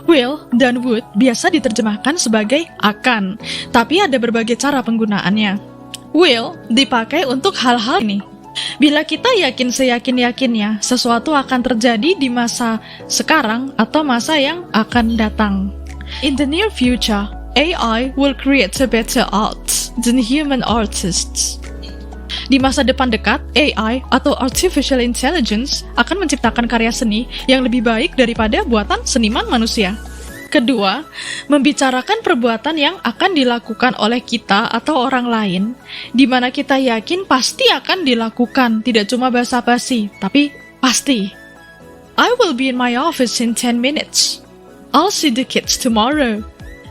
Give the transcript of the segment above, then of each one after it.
Will dan would biasa diterjemahkan sebagai akan, tapi ada berbagai cara penggunaannya. Will dipakai untuk hal-hal ini. Bila kita yakin seyakin-yakinnya sesuatu akan terjadi di masa sekarang atau masa yang akan datang. In the near future, AI will create a better art than human artists. Di masa depan dekat, AI atau Artificial Intelligence akan menciptakan karya seni yang lebih baik daripada buatan seniman manusia. Kedua, membicarakan perbuatan yang akan dilakukan oleh kita atau orang lain, di mana kita yakin pasti akan dilakukan, tidak cuma basa-basi, tapi pasti. I will be in my office in 10 minutes. I'll see the kids tomorrow.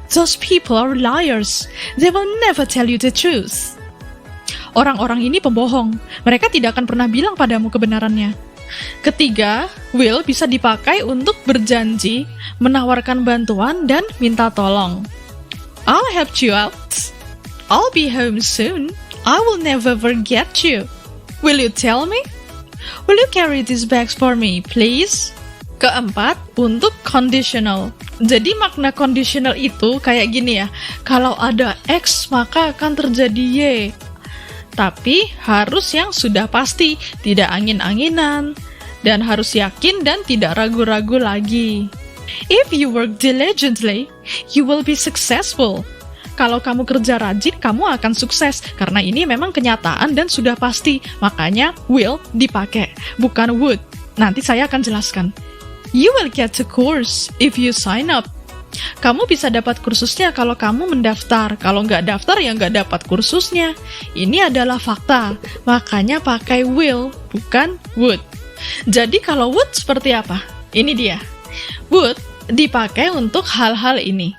Those people are liars. They will never tell you the truth. Orang-orang ini pembohong. Mereka tidak akan pernah bilang padamu kebenarannya. Ketiga, will bisa dipakai untuk berjanji, menawarkan bantuan, dan minta tolong. I'll help you out. I'll be home soon. I will never forget you. Will you tell me? Will you carry these bags for me, please? Keempat, untuk conditional. Jadi makna conditional itu kayak gini ya. Kalau ada X, maka akan terjadi Y. Tapi harus yang sudah pasti, tidak angin-anginan, dan harus yakin dan tidak ragu-ragu lagi. If you work diligently, you will be successful. Kalau kamu kerja rajin, kamu akan sukses, karena ini memang kenyataan dan sudah pasti. Makanya will dipakai, bukan would. Nanti saya akan jelaskan. You will get a course if you sign up. Kamu bisa dapat kursusnya kalau kamu mendaftar. Kalau nggak daftar, ya nggak dapat kursusnya. Ini adalah fakta. Makanya pakai will, bukan would. Jadi kalau would seperti apa? Ini dia. Would dipakai untuk hal-hal ini.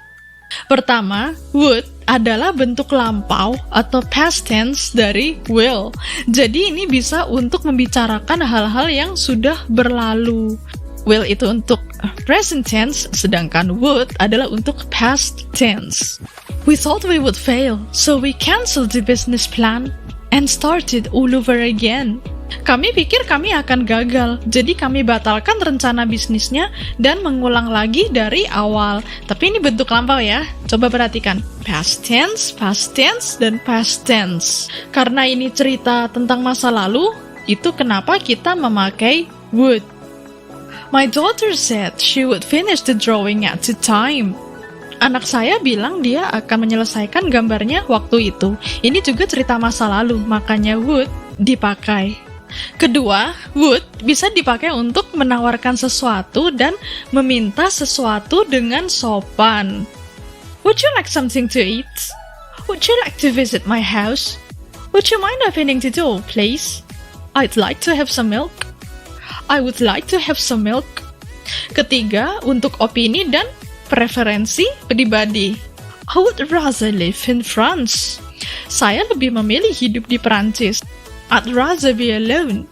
Pertama, would adalah bentuk lampau atau past tense dari will. Jadi ini bisa untuk membicarakan hal-hal yang sudah berlalu. Will itu untuk present tense, sedangkan would adalah untuk past tense. We thought we would fail, so we canceled the business plan and started all over again. Kami pikir kami akan gagal, jadi kami batalkan rencana bisnisnya dan mengulang lagi dari awal. Tapi ini bentuk lampau ya, coba perhatikan. Past tense, dan past tense. Karena ini cerita tentang masa lalu, itu kenapa kita memakai would. My daughter said she would finish the drawing at the time. Anak saya bilang dia akan menyelesaikan gambarnya waktu itu. Ini juga cerita masa lalu, makanya would dipakai. Kedua, would bisa dipakai untuk menawarkan sesuatu dan meminta sesuatu dengan sopan. Would you like something to eat? Would you like to visit my house? Would you mind opening the door, please? I'd like to have some milk. I would like to have some milk. Ketiga, untuk opini dan preferensi pribadi. I would rather live in France. Saya lebih memilih hidup di Perancis. I'd rather be alone.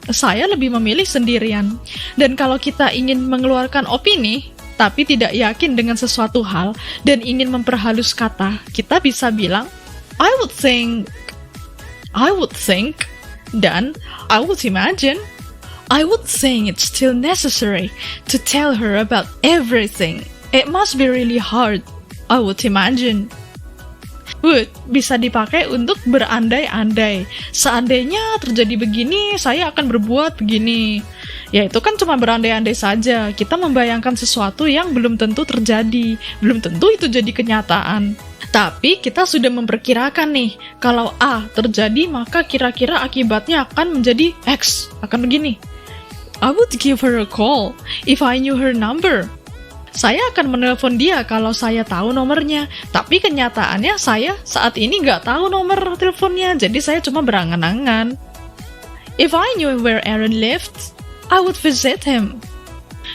Saya lebih memilih sendirian. Dan kalau kita ingin mengeluarkan opini, tapi tidak yakin dengan sesuatu hal, dan ingin memperhalus kata, kita bisa bilang, I would think, dan I would imagine. I would think it's still necessary to tell her about everything. It must be really hard. I would imagine. Would bisa dipakai untuk berandai-andai. Seandainya terjadi begini, saya akan berbuat begini. Ya itu kan cuma berandai-andai saja. Kita membayangkan sesuatu yang belum tentu terjadi. Belum tentu itu jadi kenyataan. Tapi kita sudah memperkirakan nih, kalau A terjadi, maka kira-kira akibatnya akan menjadi X. Akan begini. I would give her a call if I knew her number. Saya akan menelpon dia kalau saya tahu nomornya. Tapi kenyataannya saya saat ini nggak tahu nomor teleponnya, jadi saya cuma berangan-angan. If I knew where Aaron lived, I would visit him.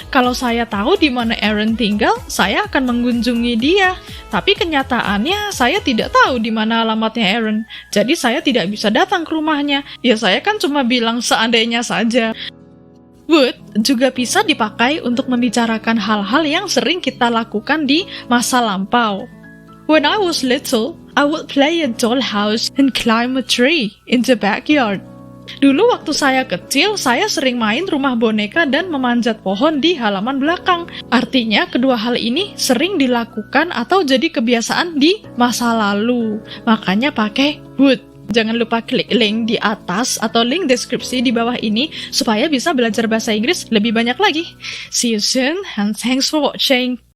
Kalau saya tahu di mana Aaron tinggal, saya akan mengunjungi dia. Tapi kenyataannya saya tidak tahu di mana alamatnya Aaron. Jadi saya tidak bisa datang ke rumahnya. Ya saya kan cuma bilang seandainya saja. Would juga bisa dipakai untuk membicarakan hal-hal yang sering kita lakukan di masa lampau. When I was little, I would play a dollhouse and climb a tree in the backyard. Dulu waktu saya kecil, saya sering main rumah boneka dan memanjat pohon di halaman belakang. Artinya, kedua hal ini sering dilakukan atau jadi kebiasaan di masa lalu. Makanya pakai would. Jangan lupa klik link di atas atau link deskripsi di bawah ini supaya bisa belajar bahasa Inggris lebih banyak lagi. See you soon and thanks for watching.